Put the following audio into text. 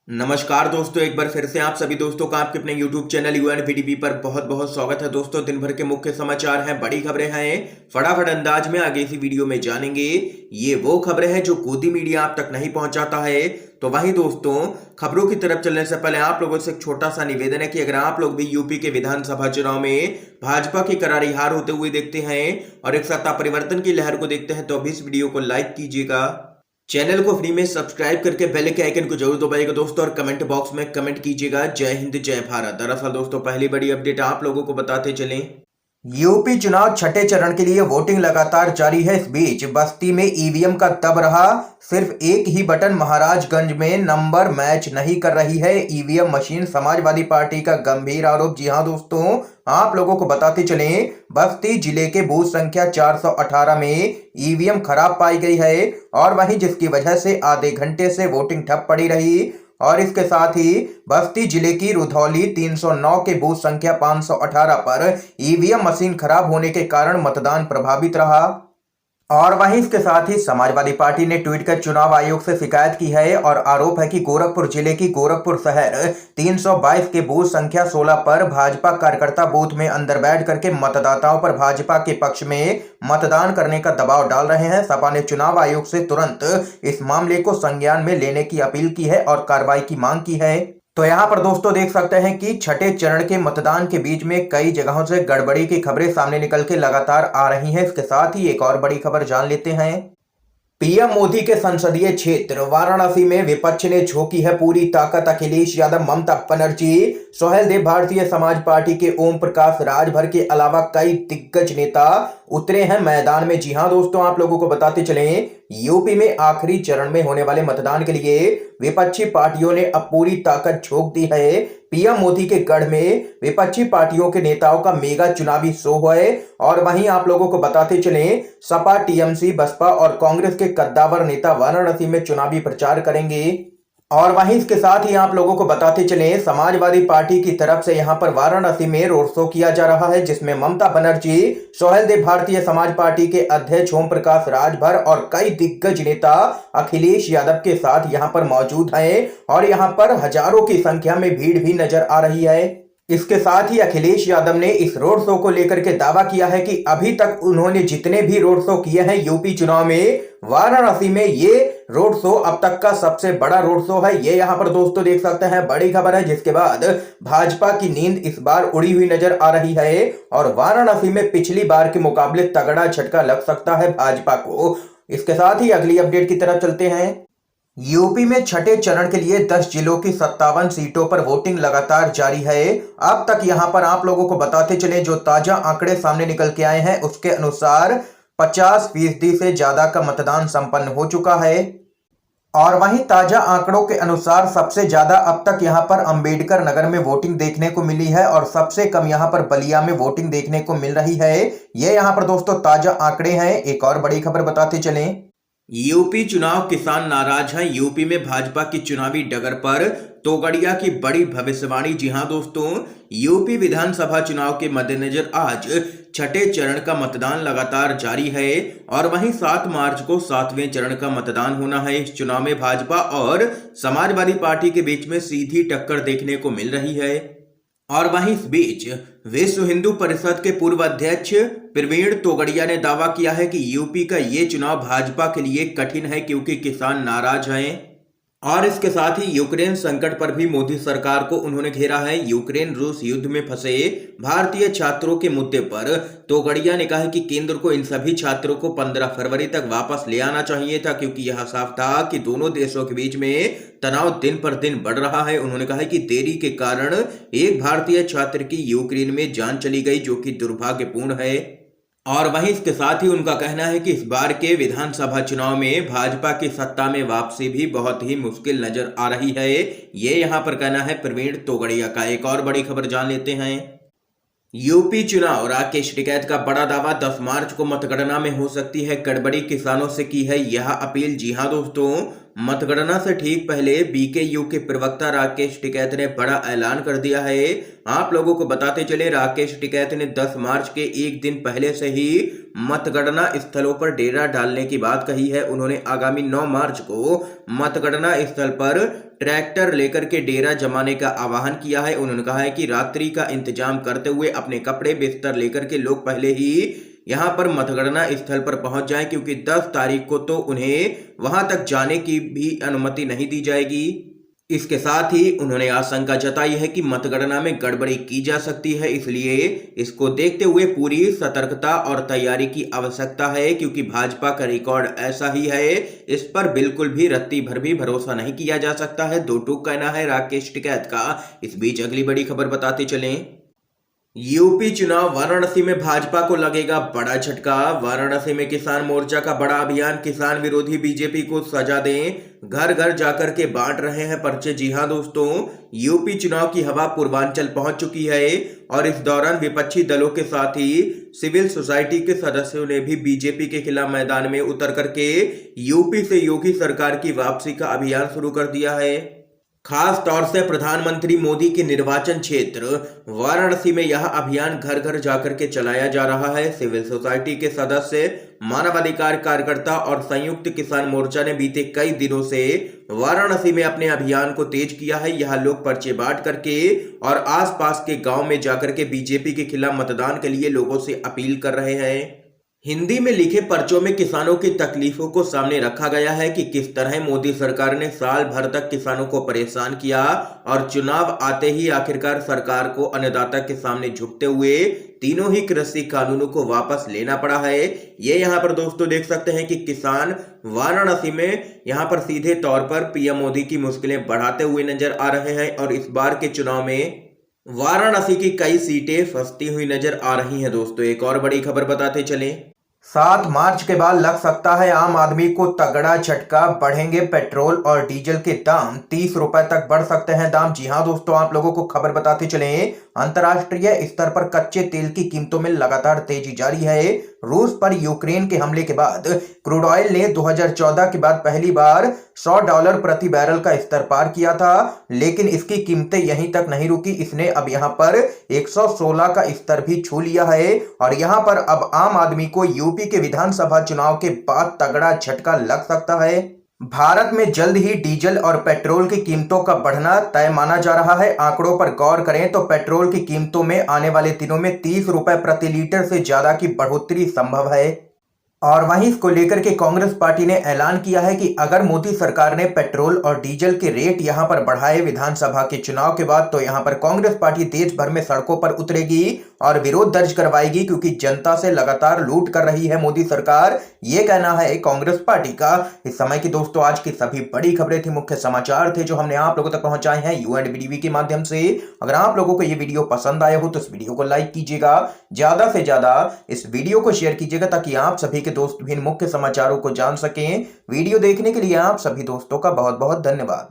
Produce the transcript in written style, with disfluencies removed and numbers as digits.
नमस्कार दोस्तों, एक बार फिर से आप सभी दोस्तों का आपके अपने YouTube चैनल यूएनवीडीबी पर बहुत बहुत स्वागत है। दोस्तों, दिन भर के मुख्य समाचार हैं, बड़ी खबरें हैं, फटाफट अंदाज में आगे इसी वीडियो में जानेंगे। ये वो खबरें हैं जो गोदी मीडिया आप तक नहीं पहुंचाता है। तो वहीं दोस्तों, खबरों की तरफ चलने से पहले आप लोगों से एक छोटा सा निवेदन है कि अगर आप लोग भी यूपी के विधानसभा चुनाव में भाजपा की करारी हार होते हुए देखते हैं और एक सत्ता परिवर्तन की लहर को देखते हैं तो अभी इस वीडियो को लाइक कीजिएगा, चैनल को फ्री में सब्सक्राइब करके बेल के आइकन को जरूर दबाइएगा दोस्तों, और कमेंट बॉक्स में कमेंट कीजिएगा जय हिंद जय भारत। दरअसल दोस्तों, पहली बड़ी अपडेट आप लोगों को बताते चलें। यूपी चुनाव छठे चरण के लिए वोटिंग लगातार जारी है। इस बीच बस्ती में ईवीएम का तब रहा, सिर्फ एक ही बटन महाराजगंज में नंबर मैच नहीं कर रही है ईवीएम मशीन, समाजवादी पार्टी का गंभीर आरोप। जी हां दोस्तों, आप लोगों को बताते चलें, बस्ती जिले के बूथ संख्या 418 में ईवीएम खराब पाई गई है और वहीं जिसकी वजह से आधे घंटे से वोटिंग ठप पड़ी रही। और इसके साथ ही बस्ती जिले की रुधौली 309 के बूथ संख्या 518 पर ईवीएम मशीन खराब होने के कारण मतदान प्रभावित रहा। और वहीं इसके साथ ही समाजवादी पार्टी ने ट्वीट कर चुनाव आयोग से शिकायत की है और आरोप है कि गोरखपुर जिले की गोरखपुर शहर 322 के बूथ संख्या 16 पर भाजपा कार्यकर्ता बूथ में अंदर बैठ करके मतदाताओं पर भाजपा के पक्ष में मतदान करने का दबाव डाल रहे हैं। सपा ने चुनाव आयोग से तुरंत इस मामले को संज्ञान में लेने की अपील की है और कार्रवाई की मांग की है। तो यहाँ पर दोस्तों देख सकते हैं कि छठे चरण के मतदान के बीच में कई जगहों से गड़बड़ी की खबरें सामने निकल के लगातार आ रही हैं। इसके साथ ही एक और बड़ी खबर जान लेते हैं। पीएम मोदी के संसदीय क्षेत्र वाराणसी में विपक्ष ने झोंकी है पूरी ताकत। अखिलेश यादव, ममता बनर्जी, सोहेल देव, भारतीय समाज पार्टी के ओम प्रकाश राजभर के अलावा कई दिग्गज नेता उतरे हैं मैदान में। जी हां दोस्तों, आप लोगों को बताते चलें, यूपी में आखिरी चरण में होने वाले मतदान के लिए विपक्षी पार्टियों ने अब पूरी ताकत झोंक दी है। पीएम मोदी के गढ़ में विपक्षी पार्टियों के नेताओं का मेगा चुनावी शो है। और वहीं आप लोगों को बताते चलें, सपा, टीएमसी, बसपा और कांग्रेस के कद्दावर नेता वाराणसी में चुनावी प्रचार करेंगे। और वहीं इसके साथ ही आप लोगों को बताते चलें, समाजवादी पार्टी की तरफ से यहां पर वाराणसी में रोड शो किया जा रहा है, जिसमें ममता बनर्जी, सोहेल देव, भारतीय समाज पार्टी के अध्यक्ष ओम प्रकाश राजभर और कई दिग्गज नेता अखिलेश यादव के साथ यहां पर मौजूद हैं और यहां पर हजारों की संख्या में भीड़ भी नजर आ रही है। इसके साथ ही अखिलेश यादव ने इस रोड शो को लेकर के दावा किया है कि अभी तक उन्होंने जितने भी रोड शो किए हैं यूपी चुनाव में, वाराणसी में ये रोड शो अब तक का सबसे बड़ा रोड शो है। ये यहां पर दोस्तों देख सकते हैं, बड़ी खबर है, जिसके बाद भाजपा की नींद इस बार उड़ी हुई नजर आ रही है और वाराणसी में पिछली बार के मुकाबले तगड़ा झटका लग सकता है भाजपा को। इसके साथ ही अगली अपडेट की तरफ चलते हैं। यूपी में छठे चरण के लिए 10 जिलों की 57 सीटों पर वोटिंग लगातार जारी है। अब तक यहां पर आप लोगों को बताते चले, जो ताजा आंकड़े सामने निकल के आए हैं उसके अनुसार 50% से ज्यादा का मतदान संपन्न हो चुका है। और वहीं ताजा आंकड़ों के अनुसार सबसे ज्यादा अब तक यहां पर अंबेडकर नगर में वोटिंग देखने को मिली है और सबसे कम यहां पर बलिया में वोटिंग देखने को मिल रही है। ये यहां पर दोस्तों ताजा आंकड़े हैं। एक और बड़ी खबर बताते चलें, यूपी चुनाव किसान नाराज हैं। यूपी में भाजपा की चुनावी डगर पर तोगड़िया की बड़ी भविष्यवाणी। जी हां दोस्तों, यूपी विधानसभा चुनाव के मद्देनजर आज छठे चरण का मतदान लगातार जारी है और वहीं 7 मार्च को 7वें चरण का मतदान होना है। इस चुनाव में भाजपा और समाजवादी पार्टी के बीच में सीधी टक्कर देखने को मिल रही है। और वहीं इस बीच विश्व हिंदू परिषद के पूर्व अध्यक्ष प्रवीण तोगड़िया ने दावा किया है कि यूपी का ये चुनाव भाजपा के लिए कठिन है क्योंकि किसान नाराज हैं। और इसके साथ ही यूक्रेन संकट पर भी मोदी सरकार को उन्होंने घेरा है। यूक्रेन रूस युद्ध में फंसे भारतीय छात्रों के मुद्दे पर तोगड़िया ने कहा कि केंद्र को इन सभी छात्रों को 15 फरवरी तक वापस ले आना चाहिए था, क्योंकि यह साफ था कि दोनों देशों के बीच में तनाव दिन पर दिन बढ़ रहा है। उन्होंने कहा कि देरी के कारण एक भारतीय छात्र की यूक्रेन में जान चली गई, जो कि दुर्भाग्यपूर्ण है। और वहीं इसके साथ ही उनका कहना है कि इस बार के विधानसभा चुनाव में भाजपा की सत्ता में वापसी भी बहुत ही मुश्किल नजर आ रही है। ये यहां पर कहना है प्रवीण तोगड़िया का। एक और बड़ी खबर जान लेते हैं। यूपी चुनाव, राकेश टिकैत का बड़ा दावा, 10 मार्च को मतगणना में हो सकती है गड़बड़ी, किसानों से की है यह अपील। जी हां दोस्तों, मतगणना से ठीक पहले बीकेयू के प्रवक्ता राकेश टिकैत ने बड़ा ऐलान कर दिया है। आप लोगों को बताते चले, राकेश टिकैत ने 10 मार्च के एक दिन पहले से ही मतगणना स्थलों पर डेरा डालने की बात कही है। उन्होंने आगामी 9 मार्च को मतगणना स्थल पर ट्रैक्टर लेकर के डेरा जमाने का आह्वान किया है। उन्होंने कहा है कि रात्रि का इंतजाम करते हुए अपने कपड़े बिस्तर लेकर के लोग पहले ही यहां पर मतगणना स्थल पर पहुंच जाएं, क्योंकि 10 तारीख को तो उन्हें वहां तक जाने की भी अनुमति नहीं दी जाएगी। इसके साथ ही उन्होंने आशंका जताई है कि मतगणना में गड़बड़ी की जा सकती है, इसलिए इसको देखते हुए पूरी सतर्कता और तैयारी की आवश्यकता है, क्योंकि भाजपा का रिकॉर्ड ऐसा ही है, इस पर बिल्कुल भी रत्ती भर भी भरोसा नहीं किया जा सकता है। दो टूक कहना है राकेश टिकैत का। इस बीच अगली बड़ी खबर बताते चलें। यूपी चुनाव, वाराणसी में भाजपा को लगेगा बड़ा झटका। वाराणसी में किसान मोर्चा का बड़ा अभियान, किसान विरोधी बीजेपी को सजा दें, घर घर जाकर के बांट रहे हैं पर्चे। जी हां दोस्तों, यूपी चुनाव की हवा पूर्वांचल पहुंच चुकी है और इस दौरान विपक्षी दलों के साथ ही सिविल सोसाइटी के सदस्यों ने भी बीजेपी के खिलाफ मैदान में उतर करके यूपी से योगी सरकार की वापसी का अभियान शुरू कर दिया है। खास तौर से प्रधानमंत्री मोदी के निर्वाचन क्षेत्र वाराणसी में यह अभियान घर घर जाकर के चलाया जा रहा है। सिविल सोसाइटी के सदस्य, मानवाधिकार कार्यकर्ता और संयुक्त किसान मोर्चा ने बीते कई दिनों से वाराणसी में अपने अभियान को तेज किया है। यह लोग पर्चे बांट करके और आसपास के गांव में जाकर के बीजेपी के खिलाफ मतदान के लिए लोगों से अपील कर रहे हैं। हिंदी में लिखे पर्चों में किसानों की तकलीफों को सामने रखा गया है कि किस तरह मोदी सरकार ने साल भर तक किसानों को परेशान किया और चुनाव आते ही आखिरकार सरकार को अन्नदाता के सामने झुकते हुए तीनों ही कृषि कानूनों को वापस लेना पड़ा है। ये यहाँ पर दोस्तों देख सकते हैं कि किसान वाराणसी में यहाँ पर सीधे तौर पर पीएम मोदी की मुश्किलें बढ़ाते हुए नजर आ रहे हैं और इस बार के चुनाव में वाराणसी की कई सीटें फंसती हुई नजर आ रही हैं। दोस्तों एक और बड़ी खबर बताते चलें। 7 मार्च के बाद लग सकता है आम आदमी को तगड़ा झटका, बढ़ेंगे पेट्रोल और डीजल के दाम, 30 रुपए तक बढ़ सकते हैं दाम। जी हां दोस्तों, आप लोगों को खबर बताते चलें, अंतर्राष्ट्रीय स्तर पर कच्चे तेल की कीमतों में लगातार तेजी जारी है। रूस पर यूक्रेन के हमले के बाद क्रूड ऑयल ने 2014 के बाद पहली बार $100 प्रति बैरल का स्तर पार किया था, लेकिन इसकी कीमतें यहीं तक नहीं रुकी। इसने अब यहां पर 116 का स्तर भी छू लिया है और यहां पर अब आम आदमी को यूपी के विधानसभा चुनाव के बाद तगड़ा झटका लग सकता है। भारत में जल्द ही डीजल और पेट्रोल की कीमतों का बढ़ना तय माना जा रहा है। आंकड़ों पर गौर करें तो पेट्रोल की कीमतों में आने वाले दिनों में 30 रुपए प्रति लीटर से ज्यादा की बढ़ोतरी संभव है। और वहीं इसको लेकर के कांग्रेस पार्टी ने ऐलान किया है कि अगर मोदी सरकार ने पेट्रोल और डीजल के रेट यहां पर बढ़ाए विधानसभा के चुनाव के बाद, तो यहां पर कांग्रेस पार्टी देश भर में सड़कों पर उतरेगी और विरोध दर्ज करवाएगी, क्योंकि जनता से लगातार लूट कर रही है मोदी सरकार। ये कहना है कांग्रेस पार्टी का। इस समय की दोस्तों आज की सभी बड़ी खबरें थी, मुख्य समाचार थे जो हमने आप लोगों तक पहुंचाए हैं UNVDV के माध्यम से। अगर आप लोगों को ये वीडियो पसंद आया हो तो इस वीडियो को लाइक कीजिएगा, ज्यादा से ज्यादा इस वीडियो को शेयर कीजिएगा ताकि आप सभी के दोस्त भी इन मुख्य समाचारों को जान सकें। वीडियो देखने के लिए आप सभी दोस्तों का बहुत बहुत धन्यवाद।